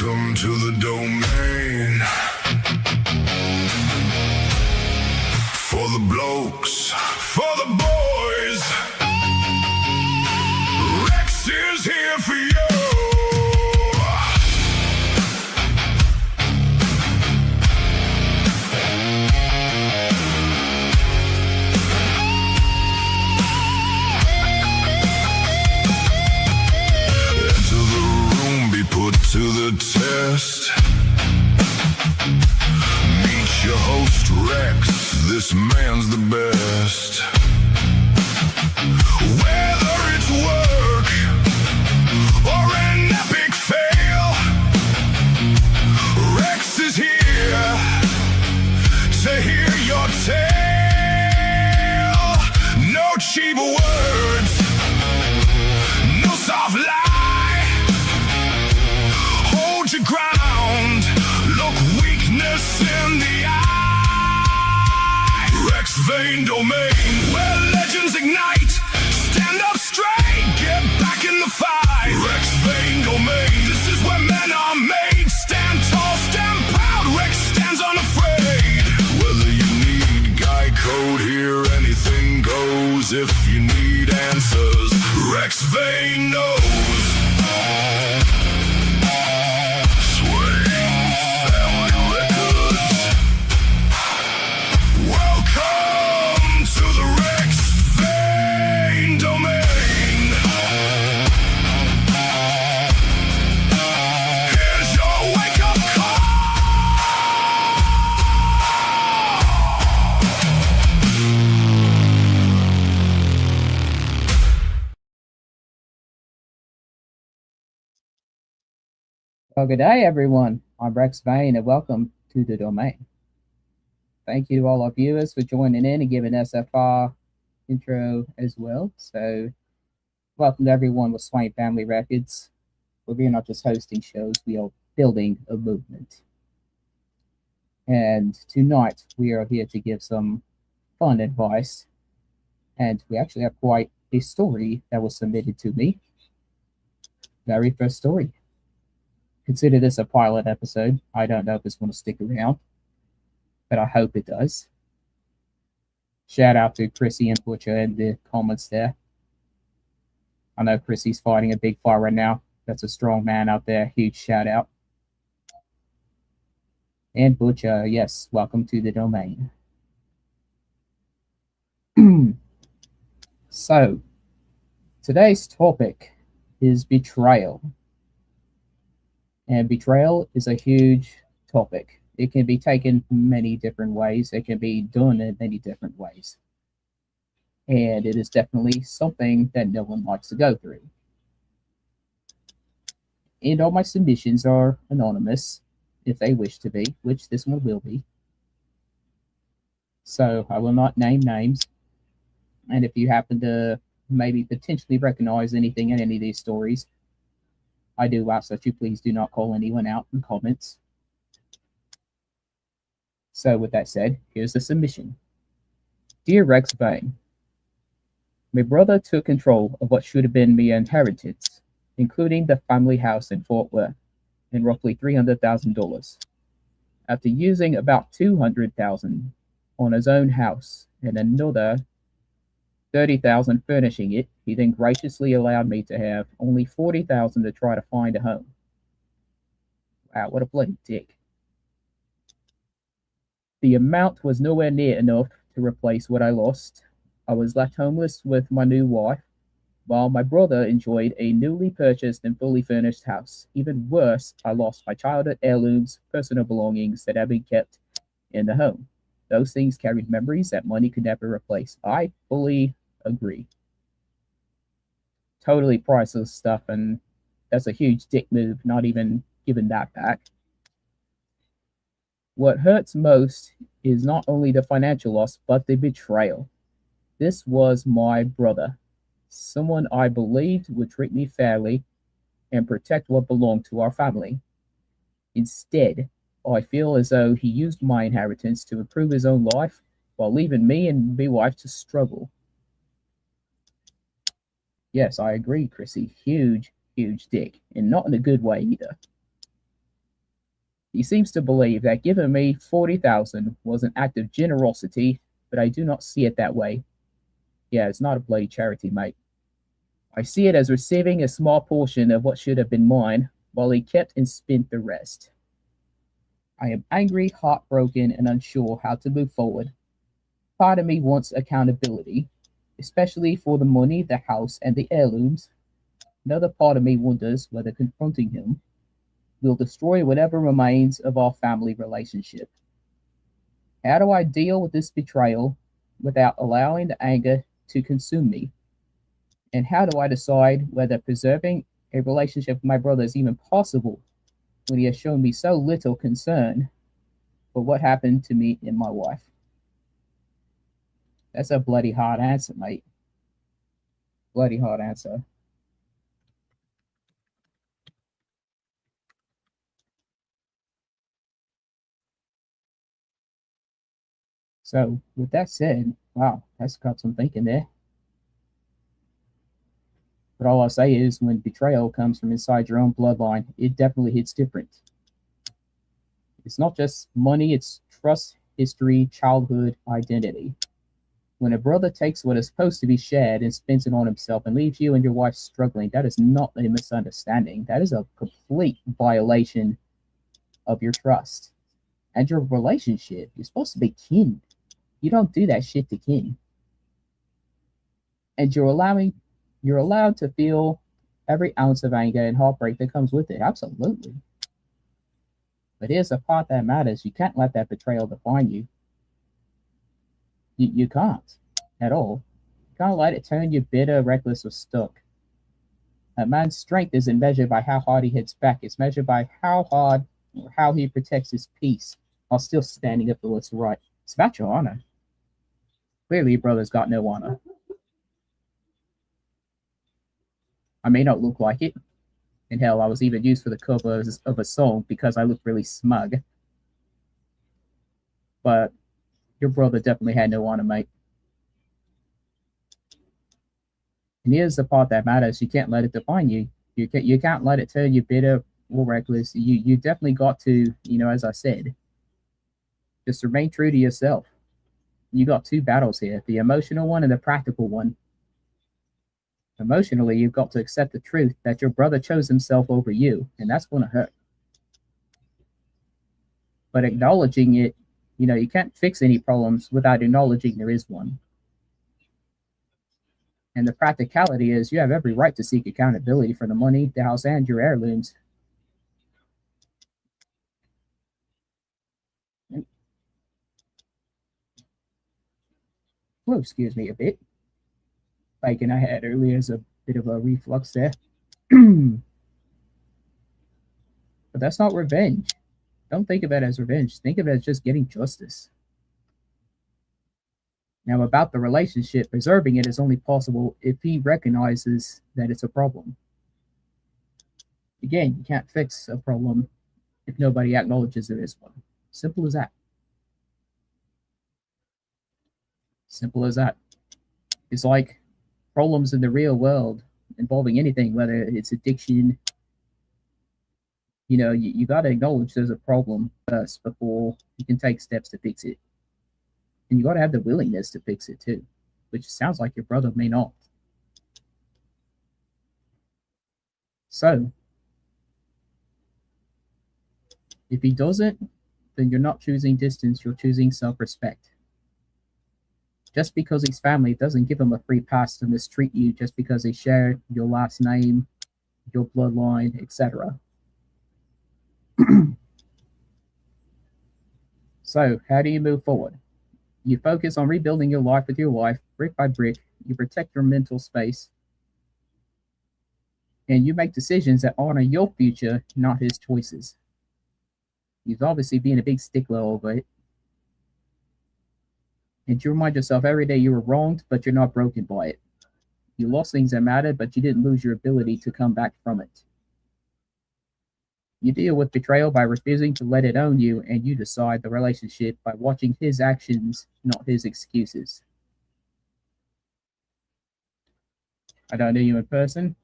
Welcome to the domain. For the blokes, for the boys. Rex is here for you. Enter the room, be put to the test. Meet your host, Rex. This man's the best. Whether it's work or an epic fail, Rex is here to hear your tale. No cheap words, no soft lie. Hold your ground, look weakness in the eye. Rex Vayne domain, where legends ignite. Stand up straight, get back in the fight. Rex Vayne domain, this is where men are made. Stand tall, stand proud, Rex stands unafraid. Whether you need guy code here, anything goes. If you need answers, Rex Vayne knows. Well, good day, everyone. I'm Rex Vayne, and welcome to the domain. Thank you to all our viewers for joining in and giving SFR intro as well. So, welcome to everyone with Swain Family Records. We're not just hosting shows, we are building a movement. And tonight, we are here to give some fun advice. And we actually have quite a story that was submitted to me. Very first story. Consider this a pilot episode. I don't know if it's going to stick around, but I hope it does. Shout out to Chrissy and Butcher in the comments there. I know Chrissy's fighting a big fire right now. That's a strong man out there. Huge shout out. And Butcher, yes, welcome to the domain. So, today's topic is betrayal. And betrayal is a huge topic. It can be taken many different ways. It can be done in many different ways. And it is definitely something that no one likes to go through. And all my submissions are anonymous, if they wish to be, which this one will be. So I will not name names. And if you happen to maybe potentially recognize anything in any of these stories, I do ask that you please do not call anyone out in comments. So with that said, here's the submission. Dear Rex Vayne, my brother took control of what should have been my inheritance, including the family house in Fort Worth, and roughly $300,000. After using about $200,000 on his own house and another $30,000 furnishing it, he then graciously allowed me to have only $40,000 to try to find a home. Wow, what a bloody dick. The amount was nowhere near enough to replace what I lost. I was left homeless with my new wife, while my brother enjoyed a newly purchased and fully furnished house. Even worse, I lost my childhood heirlooms, personal belongings that had been kept in the home. Those things carried memories that money could never replace. I fully agree. Totally priceless stuff, and that's a huge dick move, not even giving that back. What hurts most is not only the financial loss, but the betrayal. This was my brother, someone I believed would treat me fairly and protect what belonged to our family. Instead, I feel as though he used my inheritance to improve his own life while leaving me and my wife to struggle. Yes, I agree, Chrissy. Huge, huge dick. And not in a good way either. He seems to believe that giving me 40,000 was an act of generosity, but I do not see it that way. Yeah, it's not a bloody charity, mate. I see it as receiving a small portion of what should have been mine, while he kept and spent the rest. I am angry, heartbroken, and unsure how to move forward. Part of me wants accountability, especially for the money, the house, and the heirlooms. Another part of me wonders whether confronting him will destroy whatever remains of our family relationship. How do I deal with this betrayal without allowing the anger to consume me? And how do I decide whether preserving a relationship with my brother is even possible when he has shown me so little concern for what happened to me and my wife? That's a bloody hard answer, mate. Bloody hard answer. So, with that said, wow, that's got some thinking there. But all I'll say is when betrayal comes from inside your own bloodline, it definitely hits different. It's not just money, it's trust, history, childhood, identity. When a brother takes what is supposed to be shared and spends it on himself and leaves you and your wife struggling, that is not a misunderstanding. That is a complete violation of your trust and your relationship. You're supposed to be kin. You don't do that shit to kin. And you're allowed to feel every ounce of anger and heartbreak that comes with it. Absolutely. But here's the part that matters. You can't let that betrayal define you. You can't at all. You can't let it turn you bitter, reckless, or stuck. A man's strength isn't measured by how hard he hits back. It's measured by how hard or how he protects his peace while still standing up for what's right. It's about your honor. Clearly, your brother's got no honor. I may not look like it. And hell, I was even used for the cover of a song because I look really smug. But your brother definitely had no honor, mate. And here's the part that matters. You can't let it define you. You can't let it turn you bitter or reckless. You definitely got to, as I said, just remain true to yourself. You got two battles here, the emotional one and the practical one. Emotionally, you've got to accept the truth that your brother chose himself over you, and that's going to hurt. But acknowledging it, you can't fix any problems without acknowledging there is one. And the practicality is you have every right to seek accountability for the money, the house, and your heirlooms. Well, excuse me a bit. Bacon I had earlier is a bit of a reflux there. But that's not revenge. Don't think of it as revenge. Think of it as just getting justice. Now, about the relationship, preserving it is only possible if he recognizes that it's a problem. Again, you can't fix a problem if nobody acknowledges there is one. Simple as that. Simple as that. It's like problems in the real world involving anything, whether it's addiction. You got to acknowledge there's a problem first before you can take steps to fix it. And you got to have the willingness to fix it too, which sounds like your brother may not. So, if he doesn't, then you're not choosing distance, you're choosing self respect. Just because he's family doesn't give him a free pass to mistreat you just because they share your last name, your bloodline, etc. So, how do you move forward? You focus on rebuilding your life with your wife, brick by brick. You protect your mental space. And you make decisions that honor your future, not his choices. He's obviously being a big stickler over it. And you remind yourself every day you were wronged, but you're not broken by it. You lost things that mattered, but you didn't lose your ability to come back from it. You deal with betrayal by refusing to let it own you, and you decide the relationship by watching his actions, not his excuses. I don't know you in person,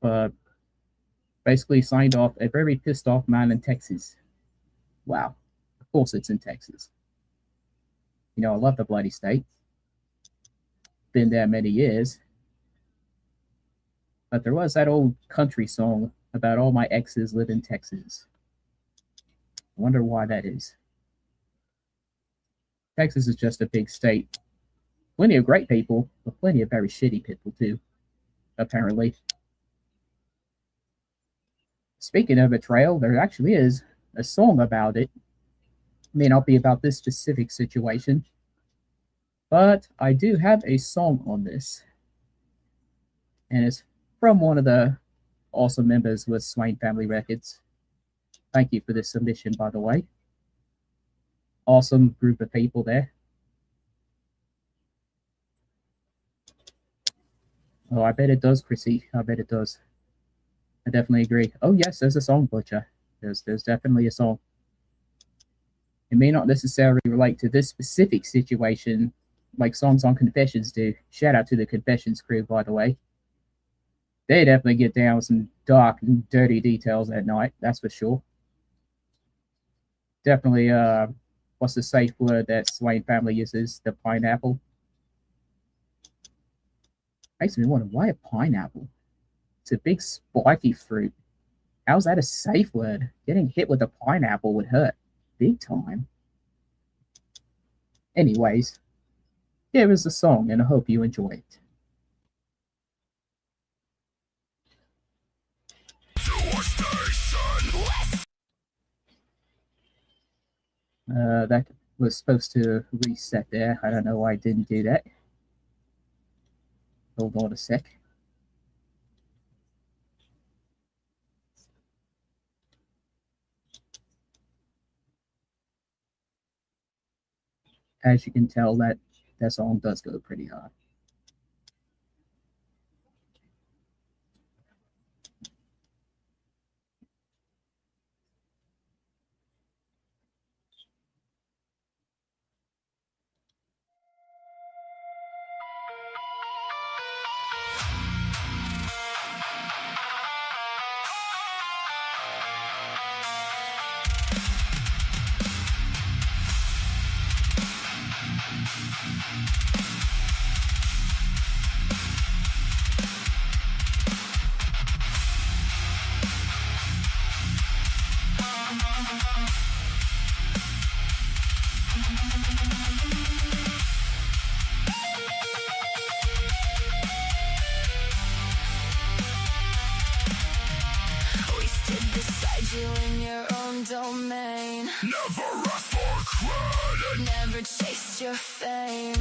but basically signed off a very pissed off man in Texas. Wow, of course it's in Texas. You know, I love the bloody state. Been there many years. But there was that old country song about all my exes live in Texas. I wonder why that is. Texas is just a big state. Plenty of great people, but plenty of very shitty people too, apparently. Speaking of betrayal, there actually is a song about it. It may not be about this specific situation, but I do have a song on this. And it's from one of the awesome members with Swain Family Records. Thank you for this submission, by the way. Awesome group of people there. Oh, I bet it does, Chrissy. I bet it does. I definitely agree. Oh, yes, there's a song, Butcher. There's definitely a song. It may not necessarily relate to this specific situation like songs on Confessions do. Shout out to the Confessions crew, by the way. They definitely get down with some dark and dirty details at night, that's for sure. Definitely, what's the safe word that Swain family uses? The pineapple. Makes me wonder, why a pineapple? It's a big spiky fruit. How's that a safe word? Getting hit with a pineapple would hurt big time. Anyways, here is the song, and I hope you enjoy it. That was supposed to reset there. I don't know why I didn't do that. Hold on a sec. As you can tell, that song does go pretty hard. you in your own domain. Never asked for credit, never chased your fame.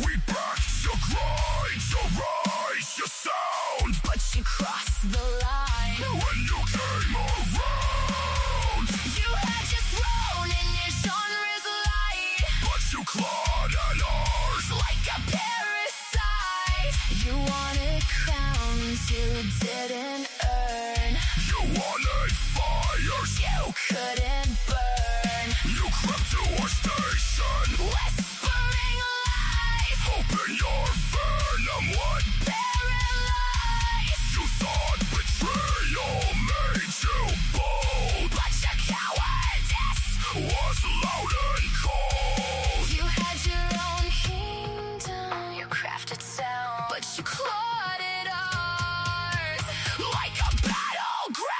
We backed your grind, your rise, your sound, but you crossed the line when you came around. You had just thrown in your genre's light, but you clawed at ours like a parasite. You wanted crowns you didn't earn. You wanted fires you couldn't burn. You crept to our station, whispering lies, hoping your venom would paralyze. You thought betrayal made you bold, but your cowardice was loud and cold. You had your own kingdom, you crafted sound, but you clawed at ours like a battleground.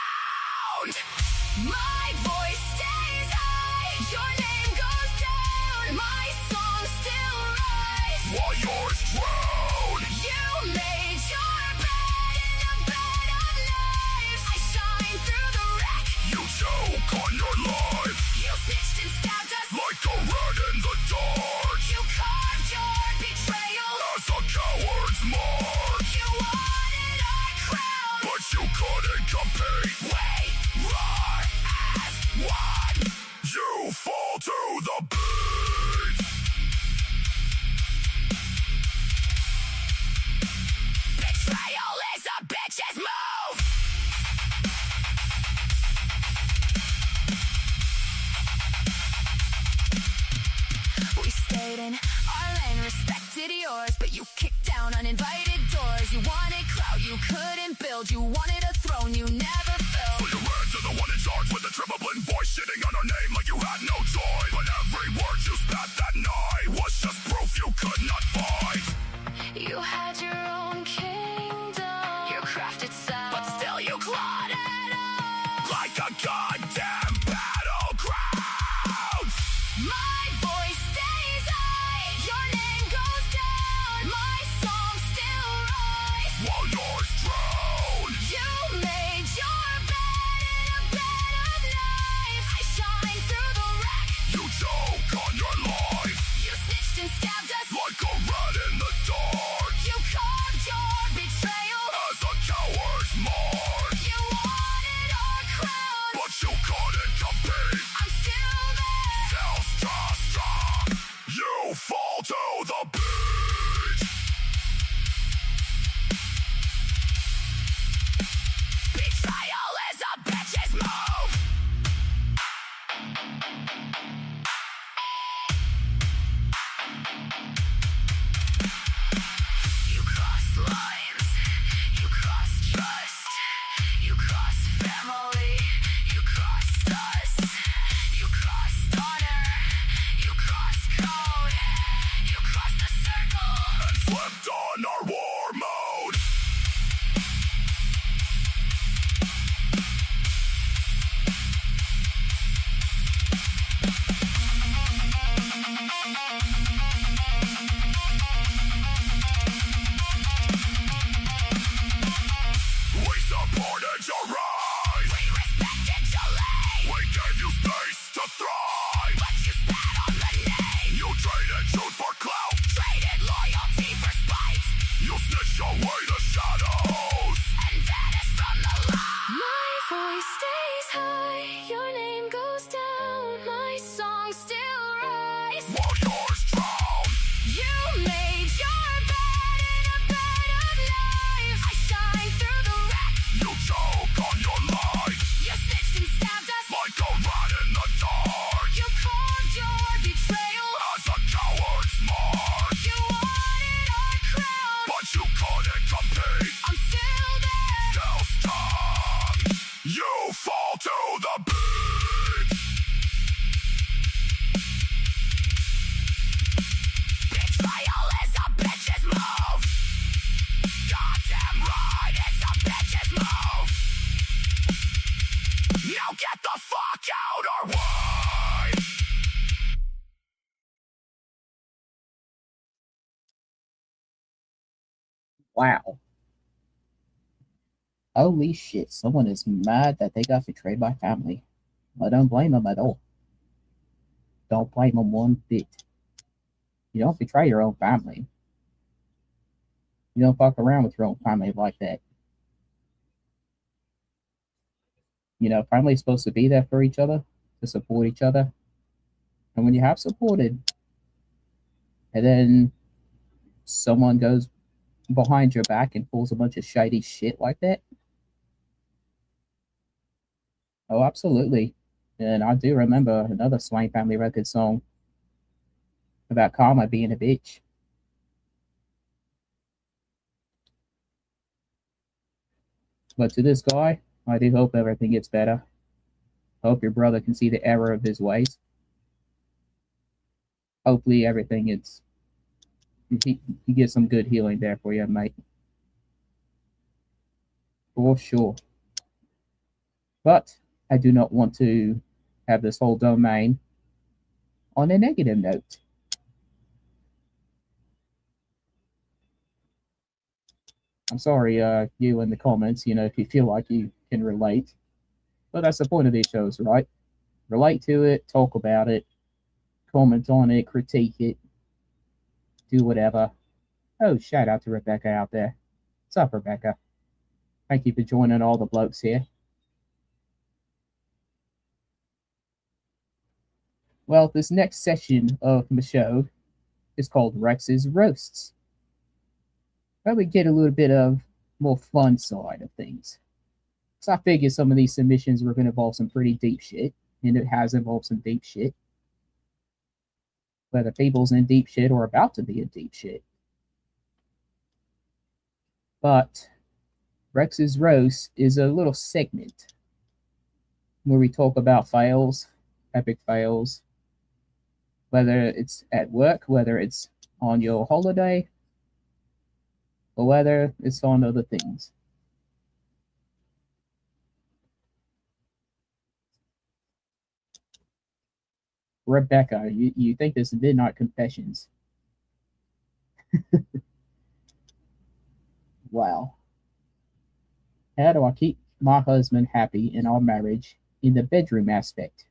My voice stays high, your name goes down, my song still rise while yours drown. You made your bed in a bed of knives. I shine through the wreck, you choke on your life. You stitched and stabbed us like a rat in the dark. You carved your betrayal as a coward's mark. You wanted our crown, but you couldn't compete. We roar as one. You fall to the beat. Betrayal is a bitch's move. We stayed in our lane, respected yours, but you kicked down uninvited doors. You wanted clout you couldn't build, you wanted a throne you never filled. So you ran to the one in charge with a trembling voice, shitting on our name like you had goddamn battleground. My voice stays high, your name goes down, my song still rise While yours drown. You made your bed in a bed of life. I shine through the wreck. You choke on your life You snitched and stabbed us. like a rat in the dark. You carved your betrayal. As a coward's mark. You wanted our crown. But you couldn't compete. I'm still there. Self-trust strong. You fall to the beat. Betrayal is a bitch's move. You crossed lines, you crossed trust, you crossed family, you crossed us, you crossed honor, you crossed code, you crossed the circle. And flipped on our war mode. We supported your rise. We respected your lane, We gave you space to thrive. but you spat on the name, You traded truth for clout. traded loyalty for spite, You snitched away the shadows. and vanished from the light. My voice stays high, your name goes down, my song still rise. While yours drown. You made your bed in a bed of life. I shine through the wreck. You choke on your life You snitched and stabbed us. like a rat in the dark. You carved your betrayal. As a coward's mark. You wanted our crown. But you couldn't compete. I'm still there. Still strong. You fall to the beat. Betrayal is a bitch's move. Goddamn right, it's a bitch's move. Now get the fuck out our way. Wow. Holy shit, someone is mad that they got betrayed by family. I don't blame them at all. Don't blame them one bit. You don't betray your own family. You don't fuck around with your own family like that. You know, family's supposed to be there for each other, to support each other. And when you have supported, and then someone goes behind your back and pulls a bunch of shady shit like that. Oh, absolutely. And I do remember another Swain Family Record song about Karma being a bitch. But to this guy, I do hope everything gets better. Hope your brother can see the error of his ways. Hopefully everything is he gets some good healing there for you, mate. For sure. But I do not want to have this whole domain on a negative note. I'm sorry, you in the comments, you know, if you feel like you can relate. But that's the point of these shows, right? Relate to it, talk about it, comment on it, critique it, do whatever. Oh, shout out to Rebecca out there. What's up, Rebecca? Thank you for joining all the blokes here. Well, this next session of the show is called Rex's Roasts. Where we get a little bit of more fun side of things. So I figured some of these submissions were going to involve some pretty deep shit, and it has involved some deep shit. Whether people's in deep shit or about to be in deep shit. But Rex's Roast is a little segment where we talk about fails, epic fails, whether it's at work, whether it's on your holiday, or whether it's on other things. Rebecca, you think this is Midnight Confessions. Wow. How do I keep my husband happy in our marriage in the bedroom aspect?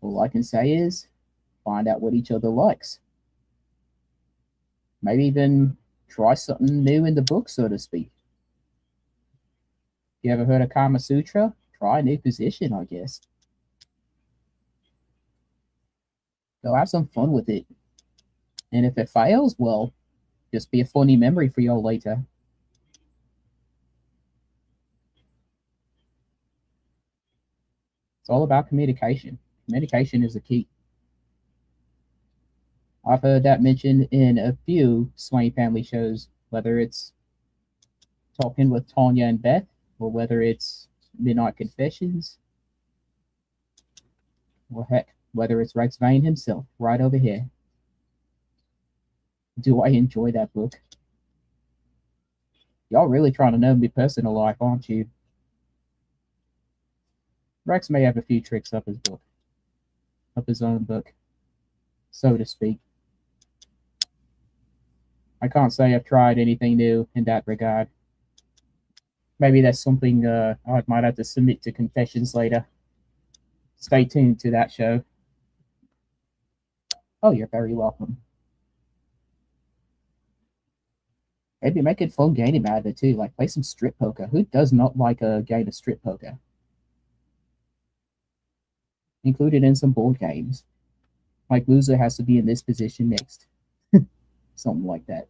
All I can say is find out what each other likes. Maybe even try something new in the book, so to speak. You ever heard of Kama Sutra? Try a new position, I guess. Go have some fun with it. And if it fails, well, just be a funny memory for y'all later. It's all about communication. Communication is the key. I've heard that mentioned in a few Swain family shows, whether it's Talking with Tanya and Beth, or whether it's Midnight Confessions, or heck, whether it's Rex Vayne himself, right over here. Do I enjoy that book? Y'all really trying to know me personal life, aren't you? Rex may have a few tricks up his own book, so to speak. I can't say I've tried anything new in that regard. Maybe that's something I might have to submit to Confessions later. Stay tuned to that show. Oh, you're very welcome. Maybe make it fun game out of it too, like play some strip poker. Who does not like a game of strip poker? Include it in some board games. Like loser has to be in this position next. Something like that.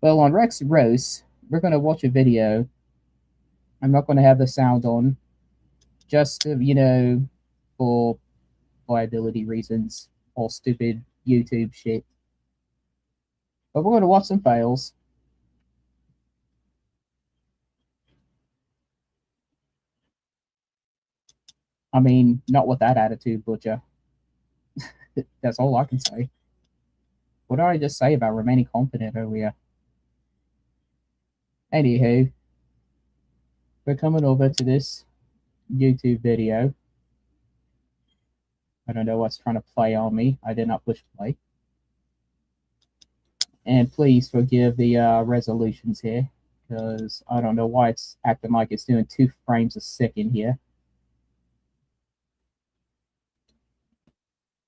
Well, on Rex Roast, we're going to watch a video. I'm not going to have the sound on, just, for liability reasons, all stupid YouTube shit. But we're going to watch some fails. I mean, not with that attitude, Butcher. That's all I can say. What did I just say about remaining confident earlier? Anywho, we're coming over to this YouTube video. I don't know what's trying to play on me. I did not push play. And please forgive the resolutions here, because I don't know why it's acting like it's doing 2 frames a second here.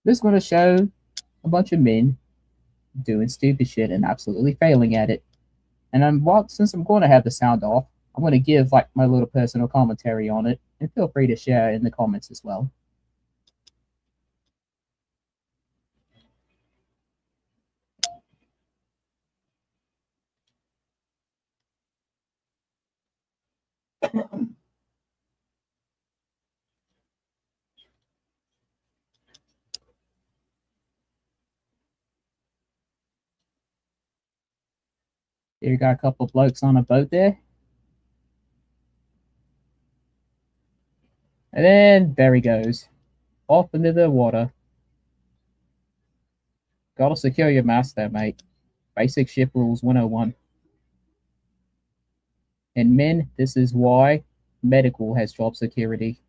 This is going to show a bunch of men doing stupid shit and absolutely failing at it. And since I'm going to have the sound off, I'm going to give like my little personal commentary on it, and feel free to share in the comments as well. Here you got a couple of blokes on a boat there. And then there he goes, off into the water. Gotta secure your mast there, mate. Basic ship rules 101. And men, this is why medical has job security.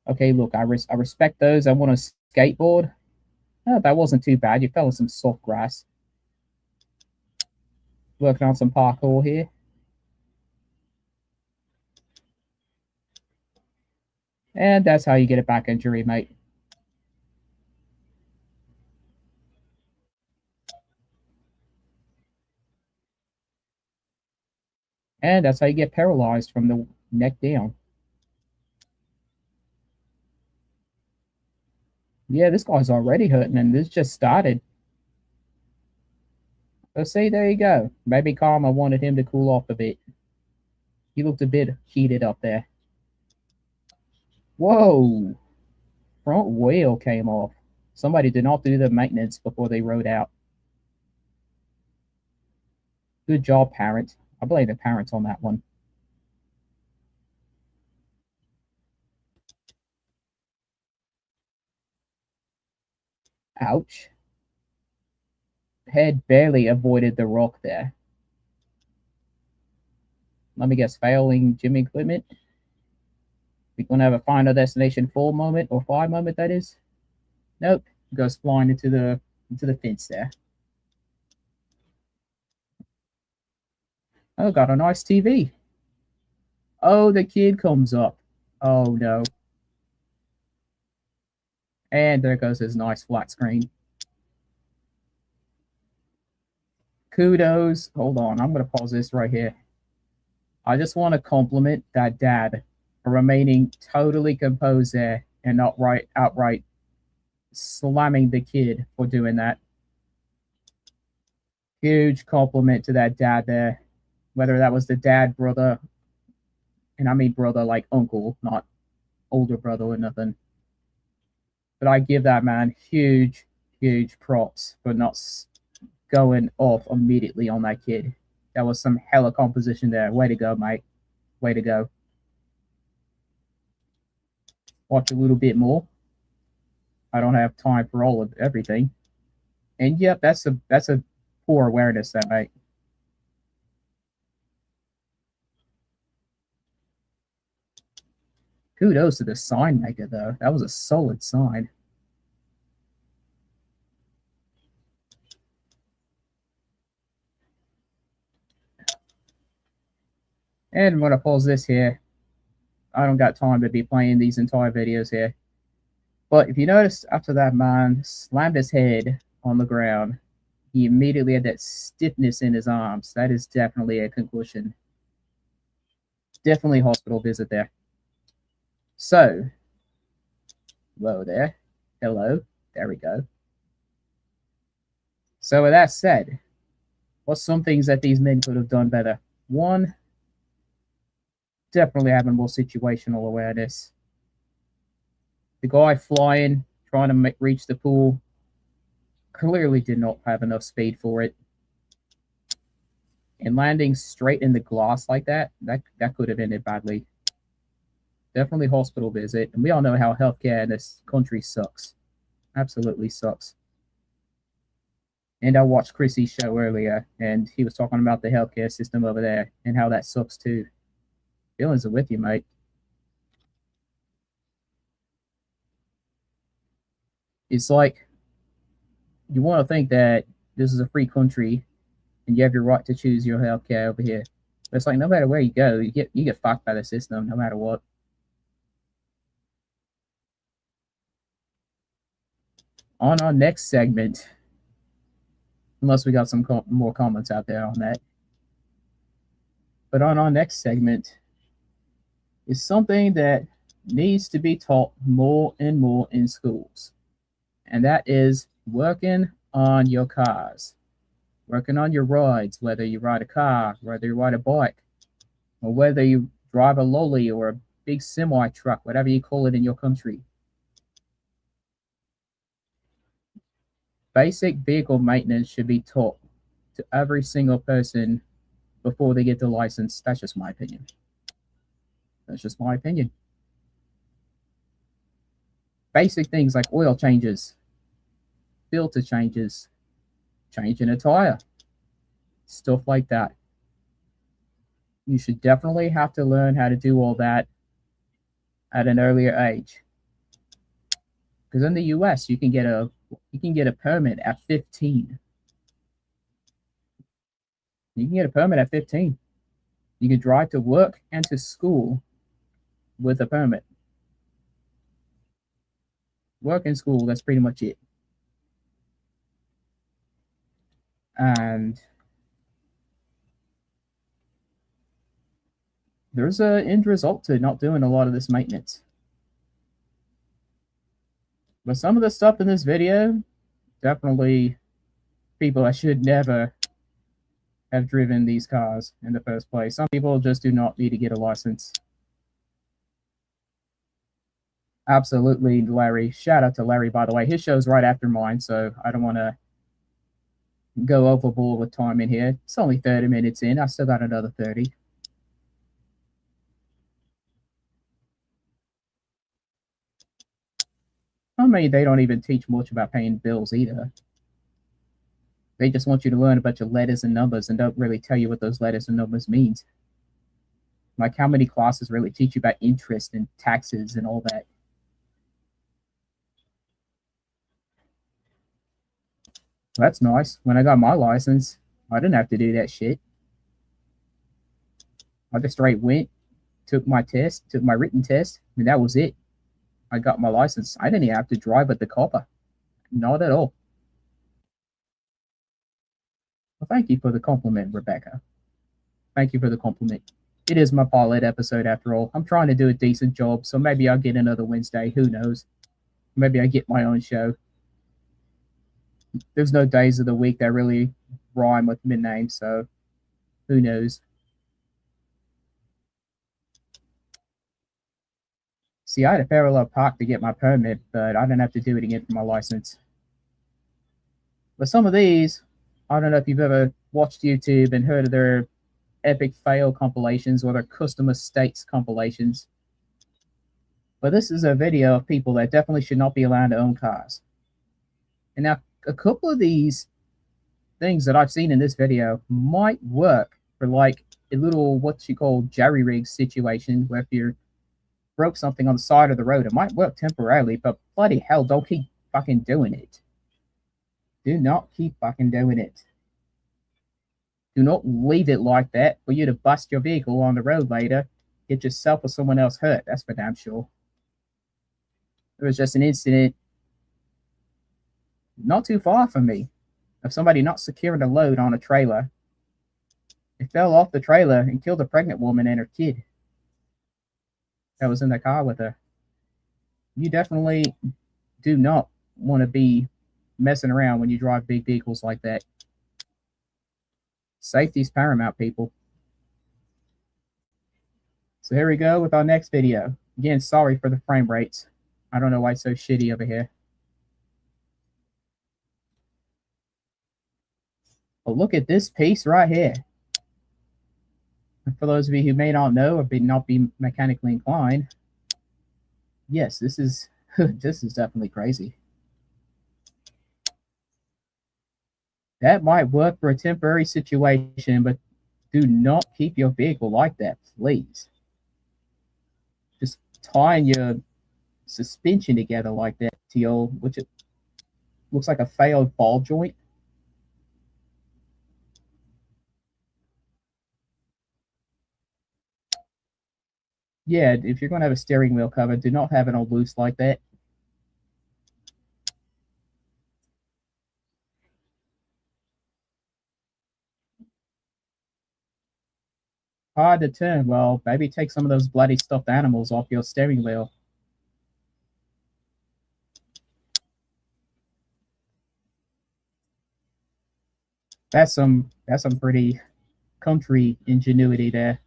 Okay, look, I respect those. I want a skateboard. Oh, that wasn't too bad. You fell in some soft grass. Working on some parkour here. And that's how you get a back injury, mate. And that's how you get paralyzed from the neck down. Yeah, this guy's already hurting, and this just started. So see, there you go. Maybe Karma wanted him to cool off a bit. He looked a bit heated up there. Whoa! Front wheel came off. Somebody did not do the maintenance before they rode out. Good job, parent. I blame the parents on that one. Ouch. Head barely avoided the rock there. Let me guess, failing gym equipment. We're gonna have a final destination 4 moment or 5 moment, that is. Nope. Goes flying into the fence there. Oh, got a nice TV. Oh, the kid comes up. Oh no. And there goes his nice flat screen. Kudos. Hold on, I'm gonna pause this right here. I just want to compliment that dad for remaining totally composed there and not outright slamming the kid for doing that. Huge compliment to that dad there. Whether that was the dad, brother, and I mean brother like uncle, not older brother or nothing. But I give that man huge, huge props for not going off immediately on that kid. That was some hella composition there. Way to go, mate. Way to go. Watch a little bit more. I don't have time for all of everything. And yep, that's a poor awareness there, mate. Kudos to the sign maker, though. That was a solid sign. And I'm going to pause this here. I don't got time to be playing these entire videos here. But if you notice, after that man slammed his head on the ground, he immediately had that stiffness in his arms. That is definitely a concussion. Definitely hospital visit there. So, hello there. Hello. There we go. So with that said, what's some things that these men could have done better? One, definitely having more situational awareness. The guy flying, trying to reach the pool, clearly did not have enough speed for it. And landing straight in the glass like that could have ended badly. Definitely hospital visit. And we all know how healthcare in this country sucks. Absolutely sucks. And I watched Chrissy's show earlier, and he was talking about the healthcare system over there and how that sucks too. Feelings are with you, mate. It's like you want to think that this is a free country and you have your right to choose your healthcare over here. But it's like no matter where you go, you get fucked by the system no matter what. On our next segment, unless we got some more comments out there on that. But on our next segment is something that needs to be taught more and more in schools. And that is working on your cars, working on your rides, whether you ride a car, whether you ride a bike, or whether you drive a lolly or a big semi truck, whatever you call it in your country. Basic vehicle maintenance should be taught to every single person before they get the license. That's just my opinion. That's just my opinion. Basic things like oil changes, filter changes, changing a tire, stuff like that. You should definitely have to learn how to do all that at an earlier age. Because in the US, you can get a permit at 15. You can get a permit at 15. You can drive to work and to school with a permit. Work and school, that's pretty much it. And there's an end result to not doing a lot of this maintenance. But some of the stuff in this video, definitely people that should never have driven these cars in the first place. Some people just do not need to get a license. Absolutely, Larry. Shout out to Larry, by the way. His show's right after mine, so I don't want to go overboard with time in here. It's only 30 minutes in. I still got another 30. I mean, they don't even teach much about paying bills either. They just want you to learn a bunch of letters and numbers and don't really tell you what those letters and numbers means. Like, how many classes really teach you about interest and taxes and all that? That's nice. When I got my license, I didn't have to do that shit. I just straight went, took my test, took my written test, and that was it. I got my license. I didn't even have to drive at the copper. Not at all. Well, thank you for the compliment, Rebecca. Thank you for the compliment. It is my pilot episode after all. I'm trying to do a decent job, so maybe I'll get another Wednesday. Who knows? Maybe I get my own show. There's no days of the week that really rhyme with mid names, so who knows? See, I had a parallel park to get my permit, but I didn't have to do it again for my license. But some of these, I don't know if you've ever watched YouTube and heard of their epic fail compilations or their custom mistakes compilations. But this is a video of people that definitely should not be allowed to own cars. And now, a couple of these things that I've seen in this video might work for like a little what you call jerry rig situation, where if you broke something on the side of the road, it might work temporarily, but bloody hell, don't keep fucking doing it. Do not keep fucking doing it. Do not leave it like that for you to bust your vehicle on the road later, get yourself or someone else hurt. That's for damn sure. There was just an incident not too far from me of somebody not securing a load on a trailer. It fell off the trailer and killed a pregnant woman and her kid that was in the car with her. You definitely do not want to be messing around when you drive big vehicles like that. Safety's paramount, people. So here we go with our next video. Again, sorry for the frame rates. I don't know why it's so shitty over here. But look at this piece right here. And for those of you who may not know or may not be mechanically inclined, yes, this is this is definitely crazy. That might work for a temporary situation, but do not keep your vehicle like that, please. Just tying your suspension together like that to your, which it looks like a failed ball joint. Yeah, if you're going to have a steering wheel cover, do not have it on loose like that. Hard to turn. Well, maybe take some of those bloody stuffed animals off your steering wheel. That's some pretty country ingenuity there.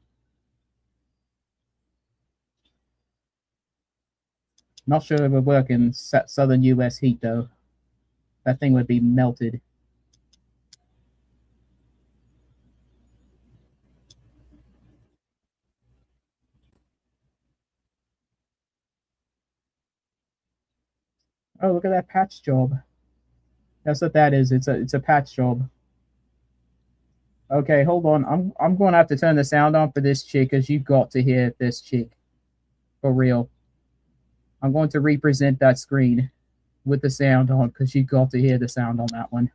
Not sure it would work in southern US heat though. That thing would be melted. Oh, look at that patch job. That's what that is. It's a patch job. Okay, hold on. I'm going to have to turn the sound on for this chick, because you've got to hear this chick. For real. I'm going to represent that screen with the sound on, because you've got to hear the sound on that one.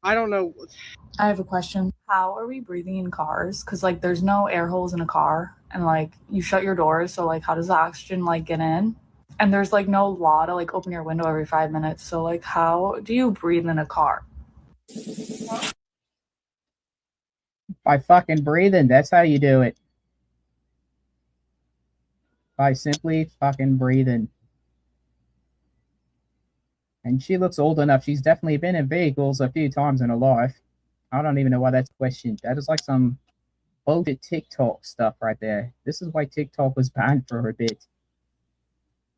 I don't know. I have a question. How are we breathing in cars? Because, like, there's no air holes in a car, and, like, you shut your doors, so, like, how does the oxygen, like, get in? And there's, like, no law to, like, open your window every 5 minutes, so, like, how do you breathe in a car? By fucking breathing, that's how you do it. By simply fucking breathing. And she looks old enough. She's definitely been in vehicles a few times in her life. I don't even know why that's questioned. That is like some bullshit TikTok stuff right there. This is why TikTok was banned for a bit.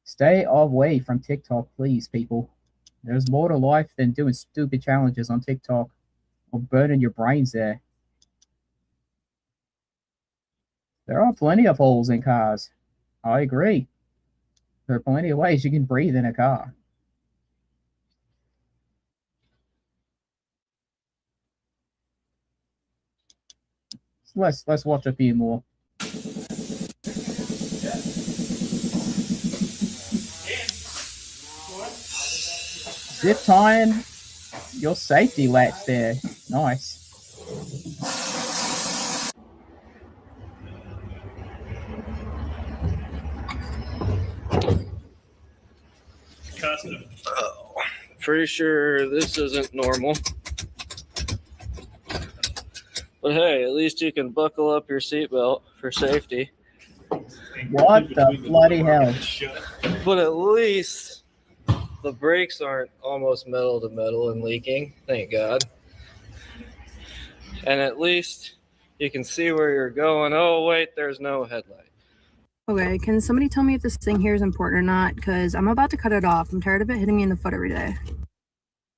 Stay away from TikTok, please, people. There's more to life than doing stupid challenges on TikTok or burning your brains there. There are plenty of holes in cars. I agree. There are plenty of ways you can breathe in a car. let's watch a few more. Zip tying your safety latch there. Nice. Custom. Oh, pretty sure this isn't normal. But hey, at least you can buckle up your seatbelt for safety. What the bloody hell? But at least the brakes aren't almost metal to metal and leaking. Thank God. And at least you can see where you're going. Oh, wait, there's no headlight. Okay, can somebody tell me if this thing here is important or not? Because I'm about to cut it off. I'm tired of it hitting me in the foot every day.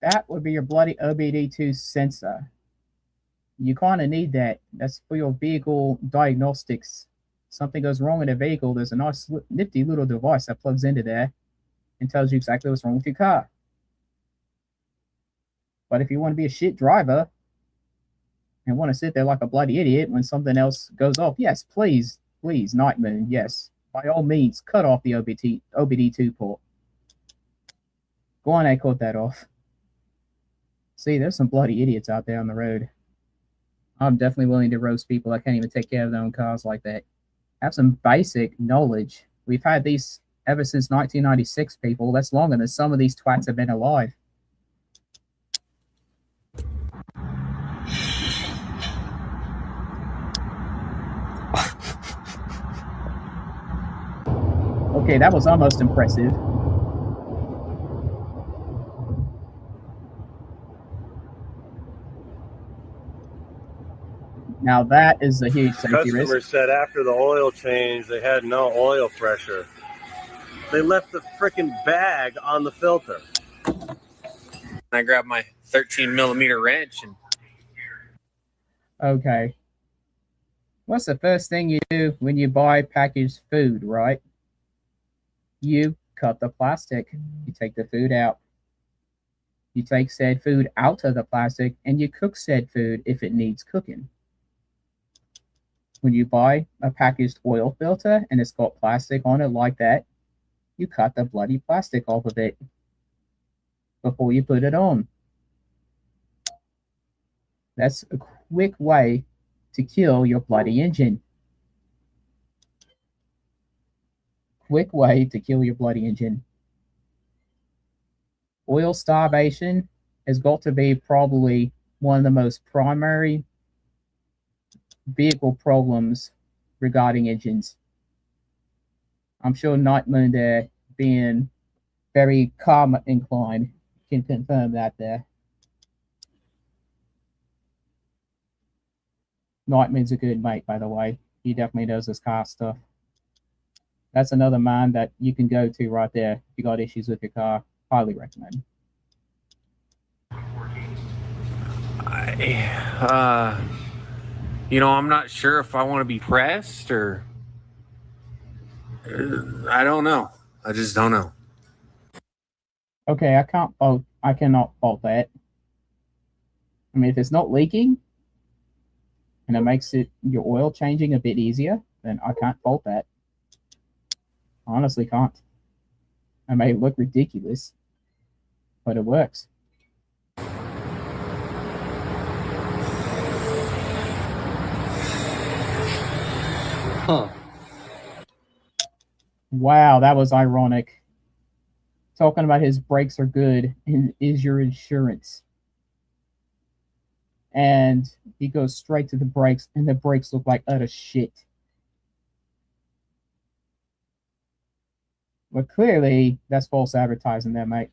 That would be your bloody OBD2 sensor. You kind of need that. That's for your vehicle diagnostics. Something goes wrong in a vehicle, there's a nice nifty little device that plugs into there and tells you exactly what's wrong with your car. But if you want to be a shit driver and want to sit there like a bloody idiot when something else goes off, yes, please, Nightman, yes. By all means, cut off the OBD2 port. Go on and cut that off. See, there's some bloody idiots out there on the road. I'm definitely willing to roast people that can't even take care of their own cars like that. Have some basic knowledge. We've had these ever since 1996, people. That's longer than some of these twats have been alive. Okay, that was almost impressive. Now that is a huge safety risk. Customer said after the oil change, they had no oil pressure. They left the freaking bag on the filter. I grabbed my 13 millimeter wrench and. Okay. What's the first thing you do when you buy packaged food, right? You cut the plastic. You take the food out. You take said food out of the plastic and you cook said food if it needs cooking. When you buy a packaged oil filter and it's got plastic on it like that, you cut the bloody plastic off of it before you put it on. That's a quick way to kill your bloody engine. Quick way to kill your bloody engine. Oil starvation has got to be probably one of the most primary vehicle problems regarding engines. I'm sure Nightman there, being very karma inclined, can confirm that there. Nightman's a good mate, by the way. He definitely knows his car stuff. That's another man that you can go to right there if you got issues with your car. Highly recommend. I'm not sure if I want to be pressed or I don't know. I just don't know. Okay, I cannot fault that. I mean, if it's not leaking and it makes your oil changing a bit easier, then I can't fault that. Honestly can't. It may look ridiculous, but it works. Huh. Wow, that was ironic. Talking about his brakes are good and is your insurance. And he goes straight to the brakes, and the brakes look like utter shit. But clearly, that's false advertising there, mate.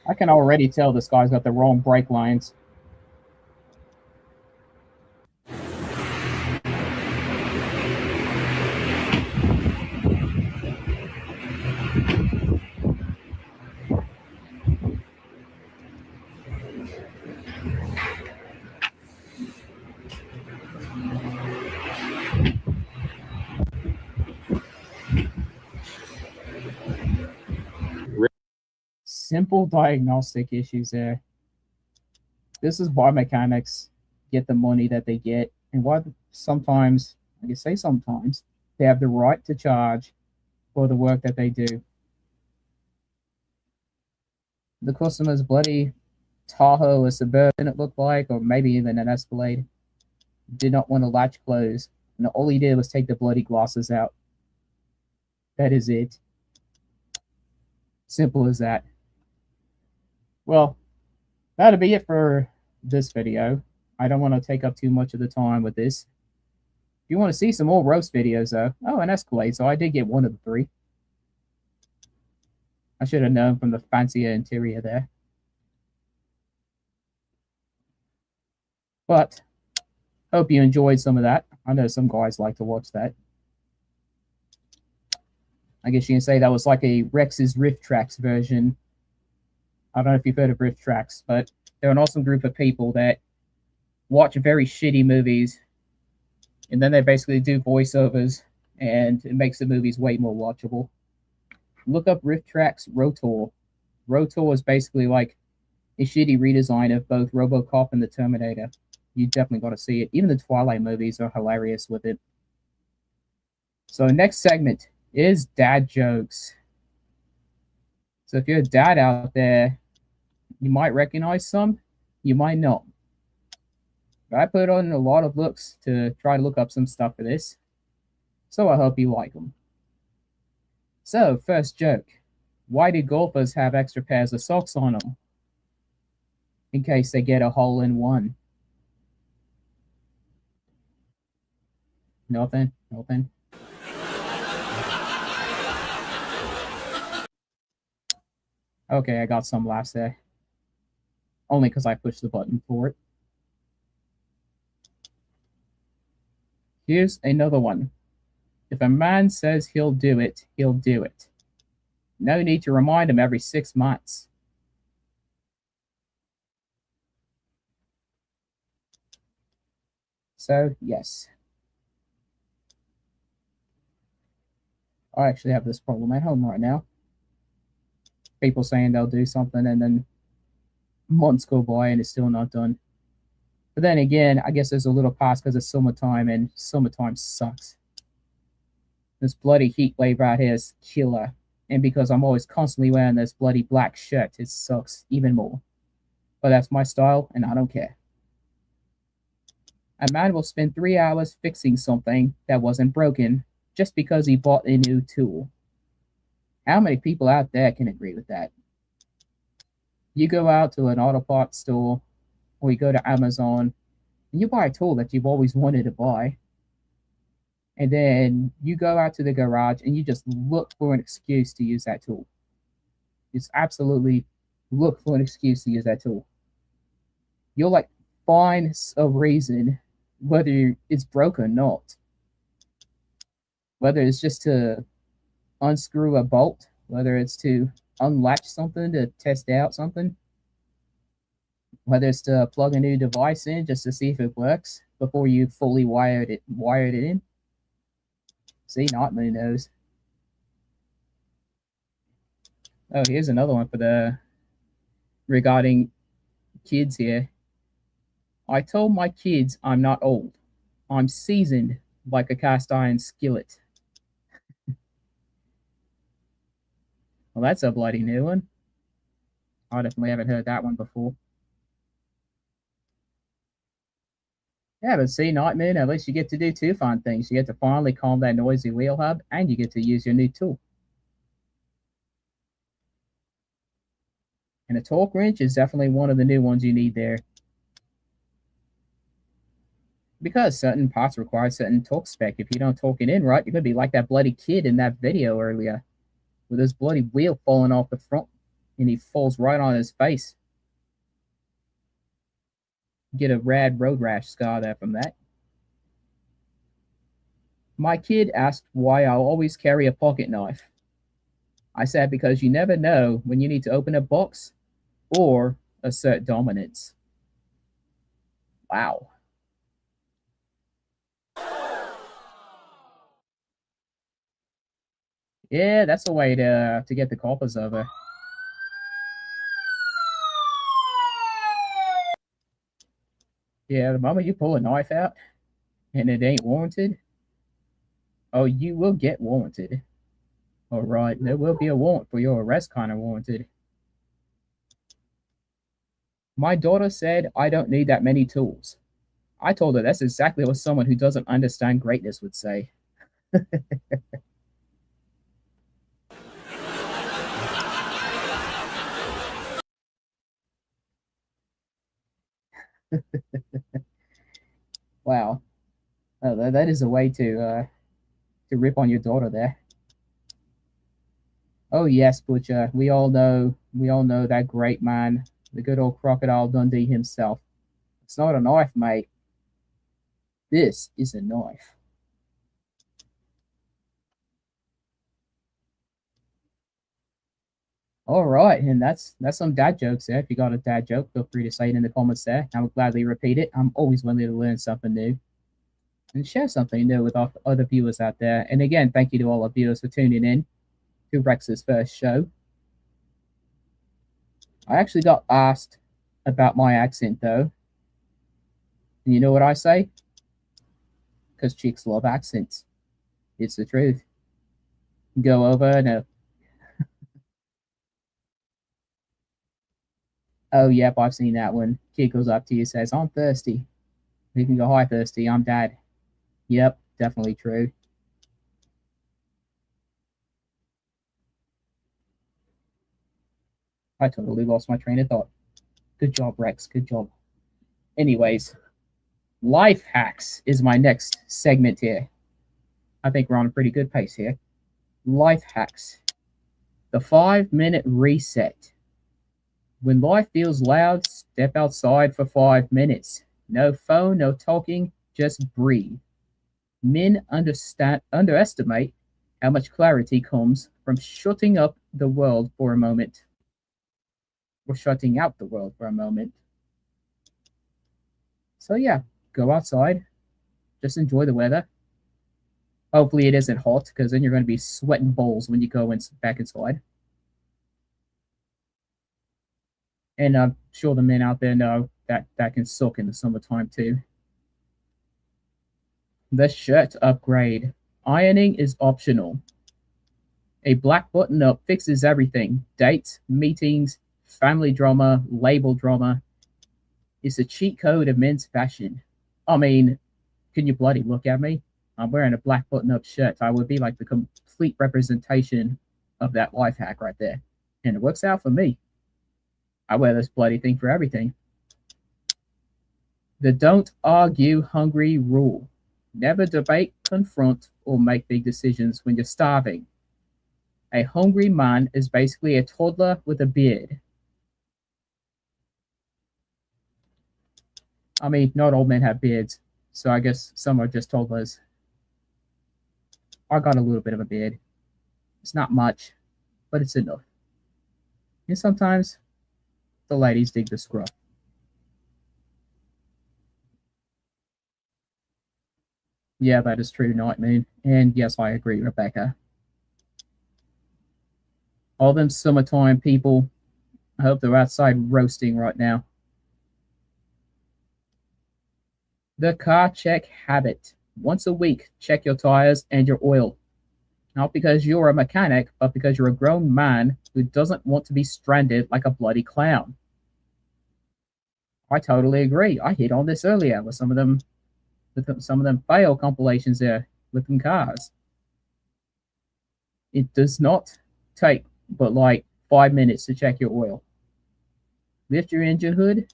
I can already tell this guy's got the wrong brake lines. simple diagnostic issues there. This is why mechanics get the money that they get, and why sometimes, I can say sometimes, they have the right to charge for the work that they do. The customer's bloody Tahoe or Suburban, it looked like, or maybe even an Escalade, did not want to latch close, and all he did was take the bloody glasses out. That is it. Simple as that. Well, that'll be it for this video. I don't want to take up too much of the time with this. If you want to see some more roast videos, though, oh, an Escalade, so I did get one of the three. I should have known from the fancier interior there. But, hope you enjoyed some of that. I know some guys like to watch that. I guess you can say that was like a Rex's Riff Tracks version. I don't know if you've heard of Riff Tracks, but they're an awesome group of people that watch very shitty movies, and then they basically do voiceovers, and it makes the movies way more watchable. Look up Riff Tracks Rotor. Rotor is basically like a shitty redesign of both RoboCop and the Terminator. You definitely got to see it. Even the Twilight movies are hilarious with it. So next segment is dad jokes. So if you're a dad out there, you might recognize some, you might not. But I put on a lot of looks to try to look up some stuff for this, so I hope you like them. So, first joke. Why do golfers have extra pairs of socks on them? In case they get a hole in one. Nothing. Okay, I got some laughs there. Only because I pushed the button for it. Here's another one. If a man says he'll do it, he'll do it. No need to remind him every 6 months. So, yes. I actually have this problem at home right now. People saying they'll do something and then months go by and it's still not done. But then again, I guess there's a little pause because it's summertime and summertime sucks. This bloody heat wave right here is killer. And because I'm always constantly wearing this bloody black shirt, it sucks even more. But that's my style and I don't care. A man will spend 3 hours fixing something that wasn't broken just because he bought a new tool. How many people out there can agree with that? You go out to an auto parts store or you go to Amazon and you buy a tool that you've always wanted to buy. And then you go out to the garage and you just look for an excuse to use that tool. Just absolutely look for an excuse to use that tool. You'll like find a reason whether it's broken or not. Whether it's just to unscrew a bolt, whether it's to unlatch something to test out something, whether it's to plug a new device in just to see if it works before you fully wired it in. See, not many knows. Oh, here's another one for the regarding kids here. I told my kids I'm not old. I'm seasoned like a cast iron skillet. Well, that's a bloody new one. I definitely haven't heard that one before. Yeah, but see, Nightmare, at least you get to do two fun things. You get to finally calm that noisy wheel hub, and you get to use your new tool. And a torque wrench is definitely one of the new ones you need there. Because certain parts require certain torque spec. If you don't torque it in right, you're going to be like that bloody kid in that video earlier, with his bloody wheel falling off the front, and he falls right on his face. Get a rad road rash scar there from that. My kid asked why I always carry a pocket knife. I said because you never know when you need to open a box or assert dominance. Wow. Yeah, that's a way to get the coppers over. Yeah, the moment you pull a knife out and it ain't warranted, oh, you will get warranted. All right, there will be a warrant for your arrest, kind of warranted. My daughter said I don't need that many tools. I told her that's exactly what someone who doesn't understand greatness would say. Wow, that is a way to rip on your daughter there. Oh yes, Butcher. We all know that great man, the good old Crocodile Dundee himself. It's not a knife, mate. This is a knife. All right, and that's some dad jokes there. If you got a dad joke, feel free to say it in the comments there. I will gladly repeat it. I'm always willing to learn something new and share something new with other viewers out there. And again, thank you to all our viewers for tuning in to Rex's first show. I actually got asked about my accent though. And you know what I say? Because chicks love accents. It's the truth. Go over and oh yep, I've seen that one. Kid goes up to you, says, I'm thirsty. You can go, hi thirsty, I'm dad. Yep, definitely true. I totally lost my train of thought. Good job, Rex. Good job. Anyways, life hacks is my next segment here. I think we're on a pretty good pace here. Life hacks. The 5-minute reset. When life feels loud, step outside for 5 minutes. No phone, no talking, just breathe. Men underestimate how much clarity comes from shutting up the world for a moment. Or shutting out the world for a moment. So yeah, go outside. Just enjoy the weather. Hopefully it isn't hot, because then you're going to be sweating balls when you go back inside. And I'm sure the men out there know that can suck in the summertime too. The shirt upgrade. Ironing is optional. A black button-up fixes everything. Dates, meetings, family drama, label drama. It's a cheat code of men's fashion. I mean, can you bloody look at me? I'm wearing a black button-up shirt. I would be like the complete representation of that life hack right there. And it works out for me. I wear this bloody thing for everything. The don't argue hungry rule. Never debate, confront, or make big decisions when you're starving. A hungry man is basically a toddler with a beard. I mean, not all men have beards, so I guess some are just toddlers. I got a little bit of a beard. It's not much, but it's enough. And sometimes the ladies dig the scruff. Yeah, that is true, Night Moon. And yes, I agree, Rebecca. All them summertime people, I hope they're outside roasting right now. The car check habit. Once a week, check your tires and your oil. Not because you're a mechanic, but because you're a grown man who doesn't want to be stranded like a bloody clown. I totally agree. I hit on this earlier with some of them fail compilations there with them cars. It does not take but like 5 minutes to check your oil. Lift your engine hood.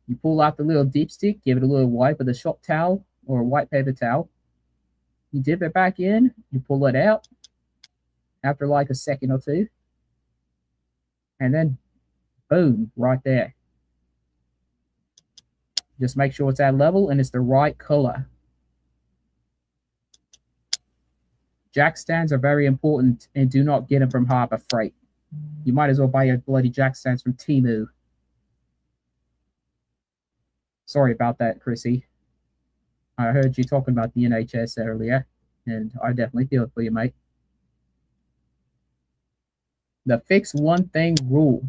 You pull out the little dipstick, give it a little wipe with a shop towel or a white paper towel. You dip it back in, you pull it out after like a second or two. And then, boom, right there. Just make sure it's at level and it's the right color. Jack stands are very important, and do not get them from Harbor Freight. You might as well buy your bloody jack stands from Temu. Sorry about that, Chrissy. I heard you talking about the NHS earlier, and I definitely feel it for you, mate. The fix one thing rule.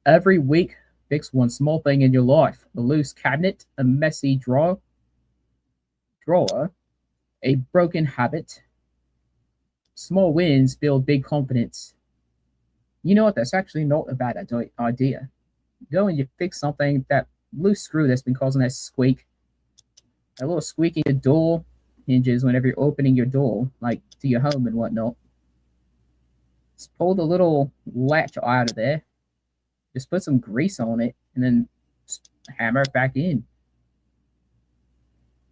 Every week, fix one small thing in your life: a loose cabinet, a messy drawer, a broken habit. Small wins build big confidence. You know what? That's actually not a bad idea. Go and you fix something, that loose screw that's been causing that squeak, a little squeaking the door hinges whenever you're opening your door, like to your home and whatnot. Just pull the little latch out of there. Just put some grease on it and then hammer it back in.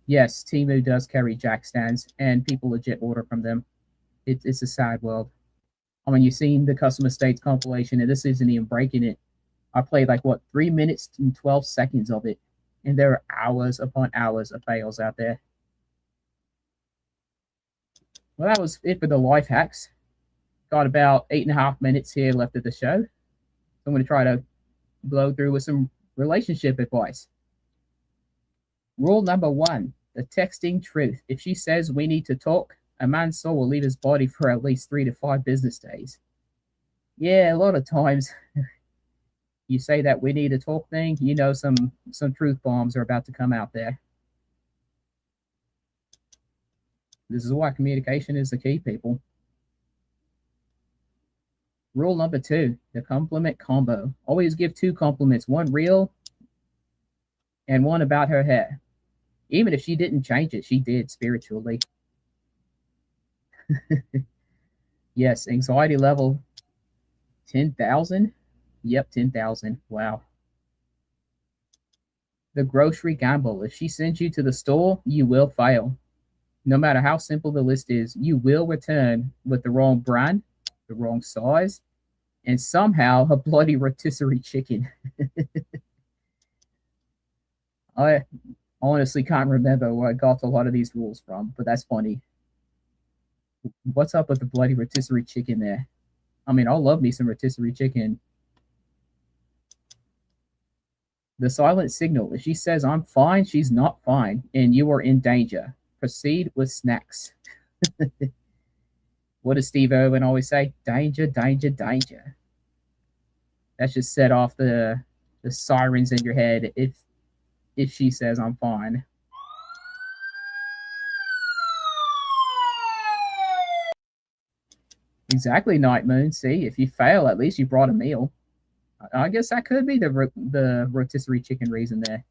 Yes, Temu does carry jack stands, and people legit order from them. It's a sad world. I mean, you've seen the customer states compilation, and this isn't even breaking it. I played like, 3 minutes and 12 seconds of it, and there are hours upon hours of fails out there. Well, that was it for the life hacks. Got about 8.5 minutes here left of the show. I'm going to try to blow through with some relationship advice. Rule number 1, the texting truth. If she says we need to talk, a man's soul will leave his body for at least 3 to 5 business days. Yeah, a lot of times you say that we need to talk thing, you know some truth bombs are about to come out there. This is why communication is the key, people. Rule number 2, the compliment combo. Always give 2 compliments, one real and one about her hair. Even if she didn't change it, she did spiritually. Yes, anxiety level 10,000. Yep, 10,000. Wow. The grocery gamble. If she sends you to the store, you will fail. No matter how simple the list is, you will return with the wrong brand, the wrong size, and somehow a bloody rotisserie chicken. I honestly can't remember where I got a lot of these rules from, but that's funny. What's up with the bloody rotisserie chicken there? I mean, I'll love me some rotisserie chicken. The silent signal. If she says I'm fine, she's not fine, and you are in danger. Proceed with snacks. What does Steve Irwin always say? Danger, danger, danger. That should set off the sirens in your head if she says I'm fine. Exactly, Night Moon. See, if you fail, at least you brought a meal. I guess that could be the rotisserie chicken reason there.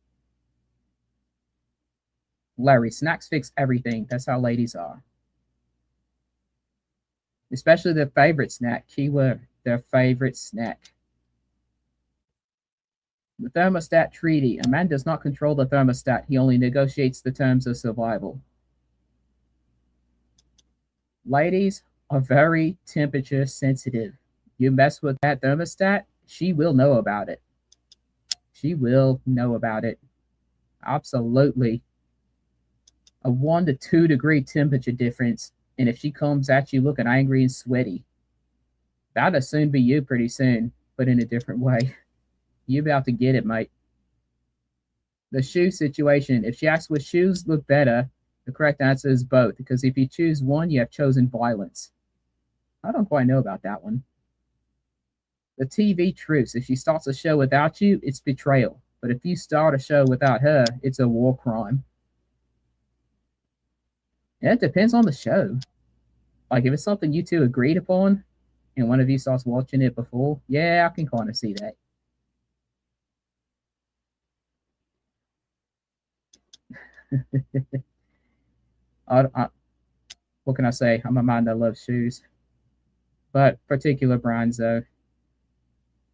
Larry, snacks fix everything. That's how ladies are. Especially their favorite snack. Keyword, their favorite snack. The thermostat treaty. A man does not control the thermostat. He only negotiates the terms of survival. Ladies are very temperature sensitive. You mess with that thermostat, she will know about it. She will know about it. Absolutely. A 1 to 2 degree temperature difference, and if she comes at you looking angry and sweaty, that'll soon be you pretty soon, but in a different way. You about to get it, mate. The shoe situation. If she asks which shoes look better, the correct answer is both, because if you choose one, you have chosen violence. I don't quite know about that one. The TV truce. If she starts a show without you, it's betrayal. But if you start a show without her, it's a war crime. Yeah, it depends on the show. Like, if it's something you two agreed upon, and one of you starts watching it before, yeah, I can kind of see that. What can I say? I'm a man that loves shoes. But particular brands, though.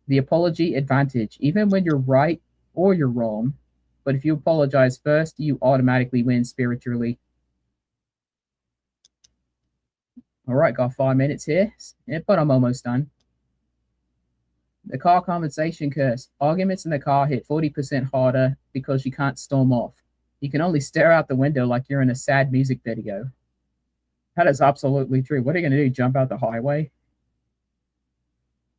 The apology advantage. Even when you're right or you're wrong, but if you apologize first, you automatically win spiritually. All right, got 5 minutes here, but I'm almost done. The car compensation curse. Arguments in the car hit 40% harder because you can't storm off. You can only stare out the window like you're in a sad music video. That is absolutely true. What are you going to do, jump out the highway?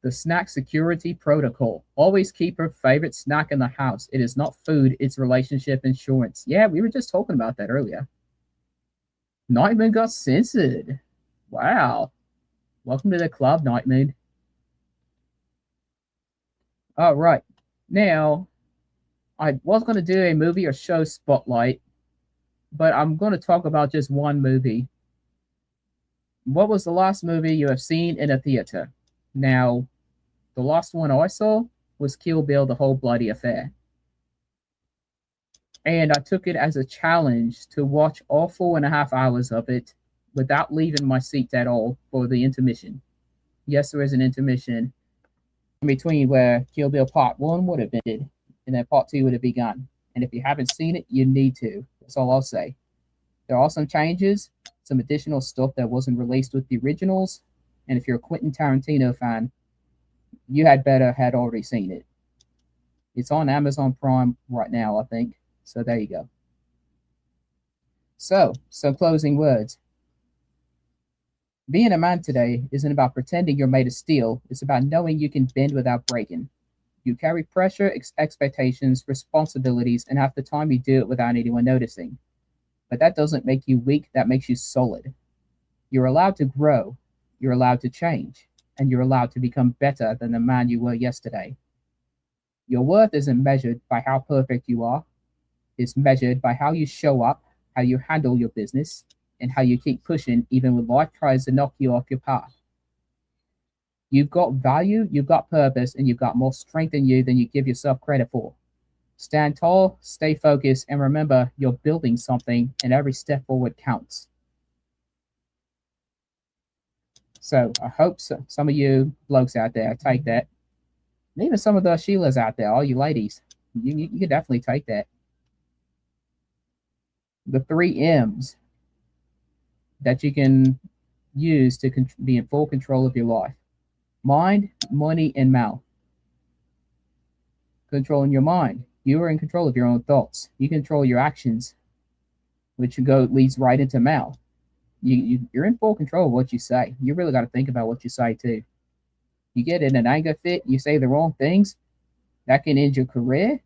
The snack security protocol. Always keep her favorite snack in the house. It is not food, it's relationship insurance. Yeah, we were just talking about that earlier. Nightmoon got censored. Wow. Welcome to the club, Nightmoon. All right. Now, I was going to do a movie or show spotlight, but I'm going to talk about just one movie. What was the last movie you have seen in a theater? Now, the last one I saw was Kill Bill, The Whole Bloody Affair. And I took it as a challenge to watch all 4.5 hours of it without leaving my seat at all for the intermission. Yes, there is an intermission in between where Kill Bill Part 1 would have ended, and then Part 2 would have begun. And if you haven't seen it, you need to. That's all I'll say. There are some changes, some additional stuff that wasn't released with the originals, and if you're a Quentin Tarantino fan, you had already seen it. It's on Amazon Prime right now, I think. So there you go. So some closing words. Being a man today isn't about pretending you're made of steel. It's about knowing you can bend without breaking. You carry pressure, expectations, responsibilities, and half the time you do it without anyone noticing. But that doesn't make you weak, that makes you solid. You're allowed to grow, you're allowed to change, and you're allowed to become better than the man you were yesterday. Your worth isn't measured by how perfect you are. It's measured by how you show up, how you handle your business, and how you keep pushing even when life tries to knock you off your path. You've got value, you've got purpose, and you've got more strength in you than you give yourself credit for. Stand tall, stay focused, and remember you're building something, and every step forward counts. So I hope some of you blokes out there take that. And even some of the shielas out there, all you ladies, you can definitely take that. The 3 M's that you can use to be in full control of your life. Mind, money, and mouth. Controlling your mind. You are in control of your own thoughts. You control your actions, which leads right into mouth. You're in full control of what you say. You really got to think about what you say too. You get in an anger fit, you say the wrong things, that can end your career.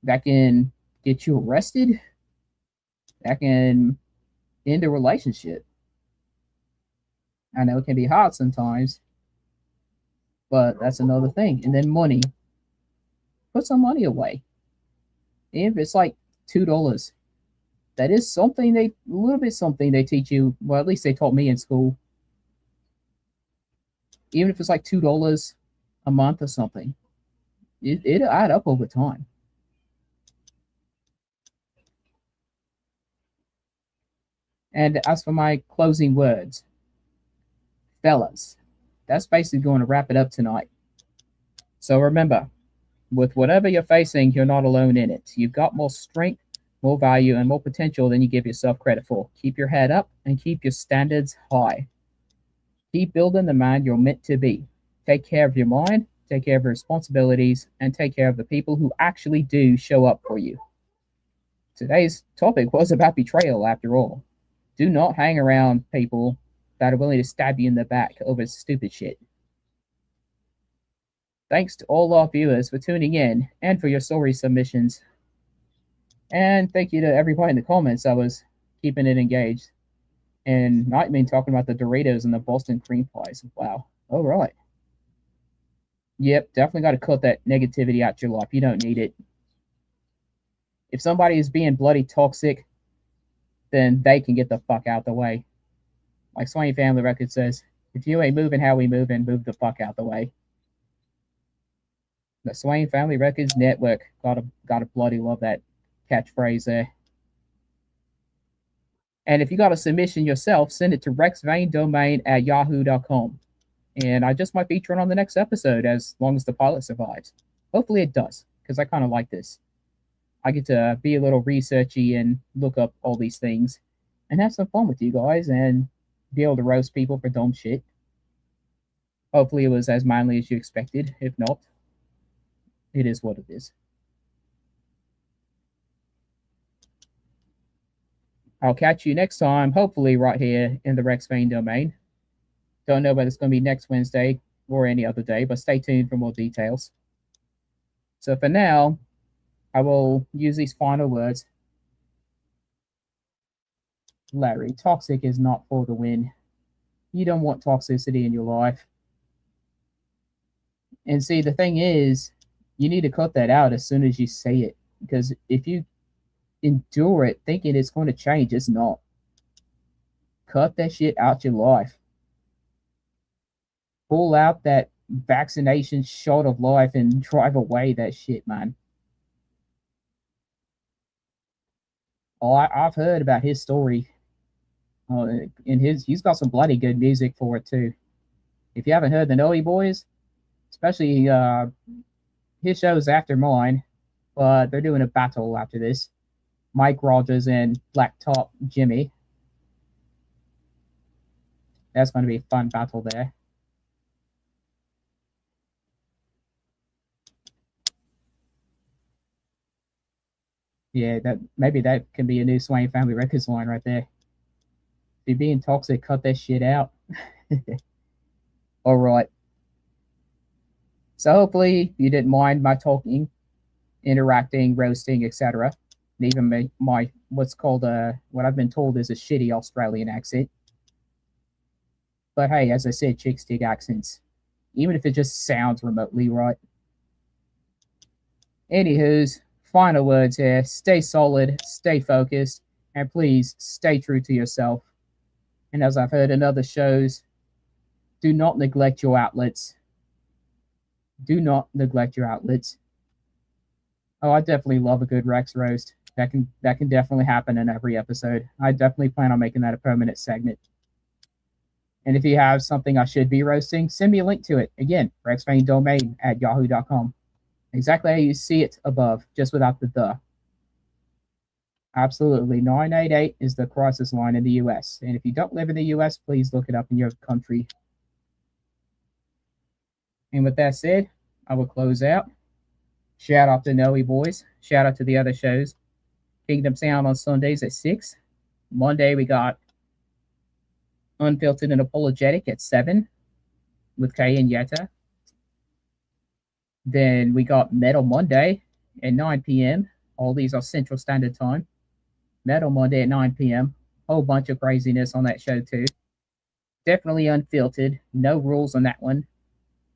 That can get you arrested. That can end a relationship. I know it can be hard sometimes, but that's another thing. And then money. Put some money away. Even if it's like $2, that is something a little bit something they teach you. Well, at least they taught me in school. Even if it's like $2 a month or something, it'll add up over time. And as for my closing words, fellas, that's basically going to wrap it up tonight. So remember, with whatever you're facing, you're not alone in it. You've got more strength, more value, and more potential than you give yourself credit for. Keep your head up and keep your standards high. Keep building the man you're meant to be. Take care of your mind, take care of your responsibilities, and take care of the people who actually do show up for you. Today's topic was about betrayal, after all. Do not hang around people that are willing to stab you in the back over stupid shit. Thanks to all our viewers for tuning in and for your story submissions. And thank you to everybody in the comments that was keeping it engaged. And not even talking about the Doritos and the Boston cream pies. Wow. All right. Yep, definitely got to cut that negativity out your life. You don't need it. If somebody is being bloody toxic, then they can get the fuck out the way. Like Swain Family Record says, if you ain't moving how we move, and move the fuck out the way. The Swain Family Records Network. Gotta bloody love that catchphrase there. And if you got a submission yourself, send it to rexvaynedomain@yahoo.com. And I just might feature it on the next episode as long as the pilot survives. Hopefully it does, because I kind of like this. I get to be a little researchy and look up all these things and have some fun with you guys and be able to roast people for dumb shit. Hopefully it was as manly as you expected. If not, it is what it is. I'll catch you next time, hopefully right here in the Rex Vayne domain. Don't know whether it's going to be next Wednesday or any other day, but stay tuned for more details. So for now, I will use these final words. Larry, toxic is not for the win. You don't want toxicity in your life. And see, the thing is, You need to cut that out as soon as you say it, because if you endure it thinking it's going to change, it's not. Cut that shit out your life. Pull out that vaccination shot of life and drive away that shit, man. Oh, I've heard about his story. And he's got some bloody good music for it too. If you haven't heard the Noe Boys, especially his show's after mine, but they're doing a battle after this. Mike Rogers and Blacktop Jimmy. That's going to be a fun battle there. Yeah, maybe that can be a new Swain Family Records line right there. If you're being toxic, cut that shit out. All right. So hopefully you didn't mind my talking, interacting, roasting, etc. And even my what's called what I've been told is a shitty Australian accent. But hey, as I said, chicks dig accents, even if it just sounds remotely right. Anywho's, final words here. Stay solid, stay focused, and please stay true to yourself. And as I've heard in other shows, do not neglect your outlets. Do not neglect your outlets. Oh, I definitely love a good Rex roast. That can definitely happen in every episode. I definitely plan on making that a permanent segment. And if you have something I should be roasting, send me a link to it. Again, rexvaynedomain@yahoo.com. Exactly how you see it above, just without the. Absolutely. 988 is the crisis line in the US. And if you don't live in the US, please look it up in your country. And with that said, I will close out. Shout out to Noe Boys. Shout out to the other shows. Kingdom Sound on Sundays at 6. Monday we got Unfiltered and Apologetic at 7 with Kay and Yetta. Then we got Metal Monday at 9 p.m. All these are Central Standard Time. Metal Monday at 9 p.m. Whole bunch of craziness on that show too. Definitely unfiltered. No rules on that one.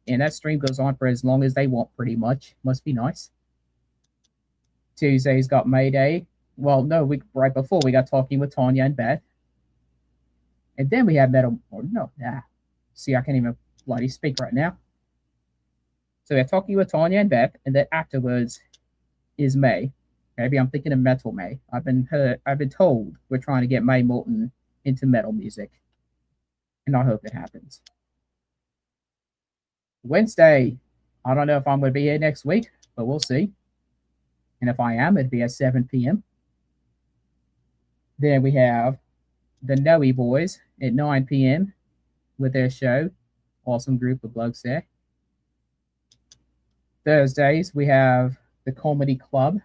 And that stream goes on for as long as they want, pretty much. Must be nice. Tuesday's got Mayday. Well, no, right before we got Talking with Tanya and Beth. And then we have Metal... See, I can't even bloody speak right now. So we're Talking with Tanya and Beth, and then afterwards is May. Maybe I'm thinking of Metal May. I've been told we're trying to get May Moulton into metal music. And I hope it happens. Wednesday, I don't know if I'm going to be here next week, but we'll see. And if I am, it'll be at 7 p.m. Then we have the Noe Boys at 9 p.m. with their show. Awesome group of blokes there. Thursdays, we have the Comedy Club.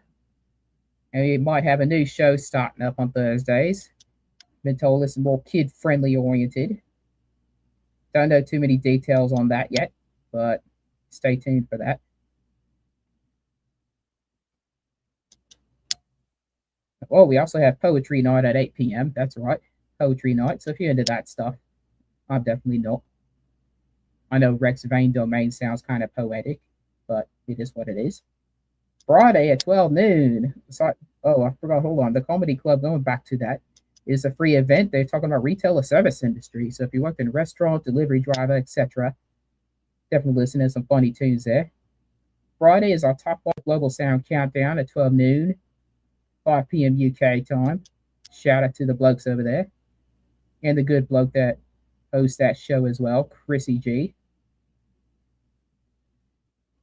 And we might have a new show starting up on Thursdays. Been told it's more kid-friendly oriented. Don't know too many details on that yet, but stay tuned for that. Oh, we also have Poetry Night at 8 p.m. That's right, Poetry Night. So if you're into that stuff, I'm definitely not. I know Rex Vayne Domain sounds kind of poetic, but it is what it is. Friday at 12 noon. Sorry, I forgot. Hold on. The Comedy Club, going back to that, is a free event. They're talking about retail or service industry. So if you work in a restaurant, delivery driver, etc., definitely listen to some funny tunes there. Friday is our Top 1 Global Sound Countdown at 12 noon, 5 p.m. UK time. Shout out to the blokes over there. And the good bloke that hosts that show as well, Chrissy G.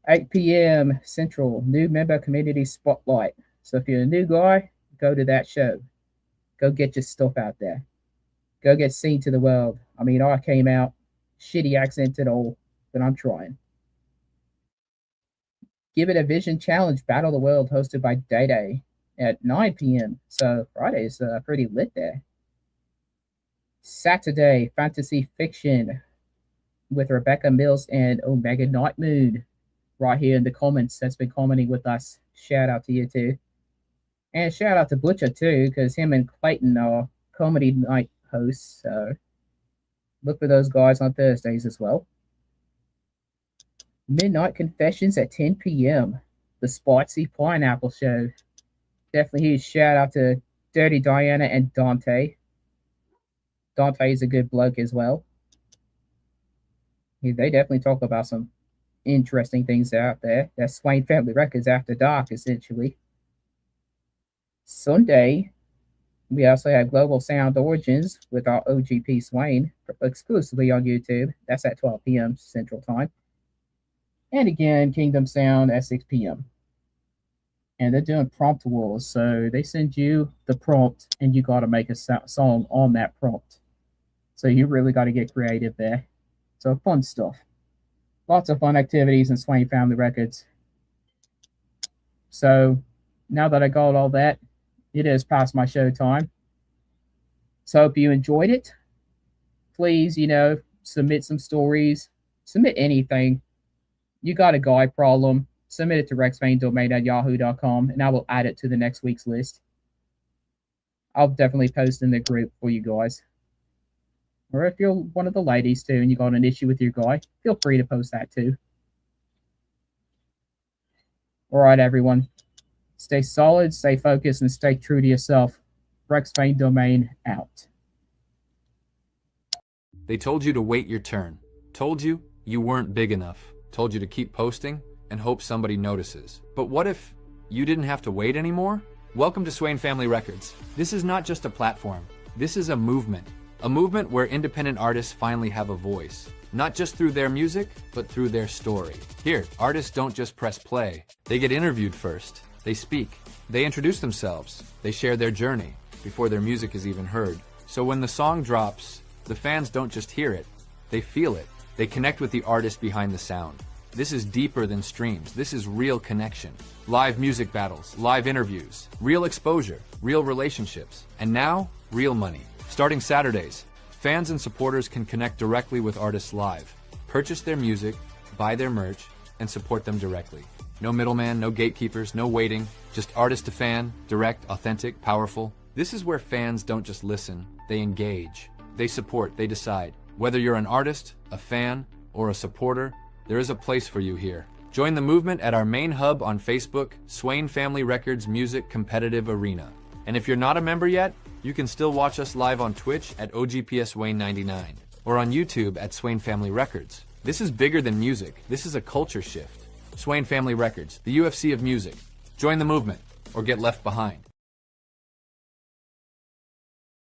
8 p.m. Central, new member community spotlight. So if you're a new guy, go to that show. Go get your stuff out there. Go get seen to the world. I mean, I came out shitty accent and all, but I'm trying. Give It a Vision Challenge Battle the World hosted by Day Day at 9 p.m. So Friday's pretty lit there. Saturday, Fantasy Fiction with Rebecca Mills and Omega Night Moon. Right here in the comments that's been commenting with us. Shout out to you too. And shout out to Butcher too, because him and Clayton are comedy night hosts. So look for those guys on Thursdays as well. Midnight Confessions at 10 p.m. The Spicy Pineapple Show. Definitely huge shout out to Dirty Diana and Dante. Dante is a good bloke as well. They definitely talk about some interesting things out there. That's Swain Family Records After Dark, essentially. Sunday, we also have Global Sound Origins with our OGP Swain, exclusively on YouTube. That's at 12 p.m. Central Time. And again, Kingdom Sound at 6 p.m. And they're doing prompt wars, so they send you the prompt, and you got to make a song on that prompt. So you really got to get creative there. So fun stuff. Lots of fun activities in Swain Family Records. So now that I got all that, it is past my show time. So hope you enjoyed it. Please, submit some stories. Submit anything. You got a guy problem, submit it to rexvaynedomain@yahoo.com, and I will add it to the next week's list. I'll definitely post in the group for you guys. Or if you're one of the ladies too and you got an issue with your guy, feel free to post that too. All right, everyone. Stay solid, stay focused, and stay true to yourself. Rex Vayne Domain out. They told you to wait your turn. Told you you weren't big enough. Told you to keep posting and hope somebody notices. But what if you didn't have to wait anymore? Welcome to Swain Family Records. This is not just a platform. This is a movement. A movement where independent artists finally have a voice. Not just through their music, but through their story. Here, artists don't just press play. They get interviewed first. They speak. They introduce themselves. They share their journey before their music is even heard. So when the song drops, the fans don't just hear it. They feel it. They connect with the artist behind the sound. This is deeper than streams. This is real connection. Live music battles, live interviews, real exposure, real relationships, and now, real money. Starting Saturdays, fans and supporters can connect directly with artists live, purchase their music, buy their merch, and support them directly. No middleman, no gatekeepers, no waiting, just artist to fan, direct, authentic, powerful. This is where fans don't just listen, they engage. They support, they decide. Whether you're an artist, a fan, or a supporter, there is a place for you here. Join the movement at our main hub on Facebook, Swain Family Records Music Competitive Arena. And if you're not a member yet, you can still watch us live on Twitch at OGPSWayne99 or on YouTube at Swain Family Records. This is bigger than music. This is a culture shift. Swain Family Records, the UFC of music. Join the movement or get left behind.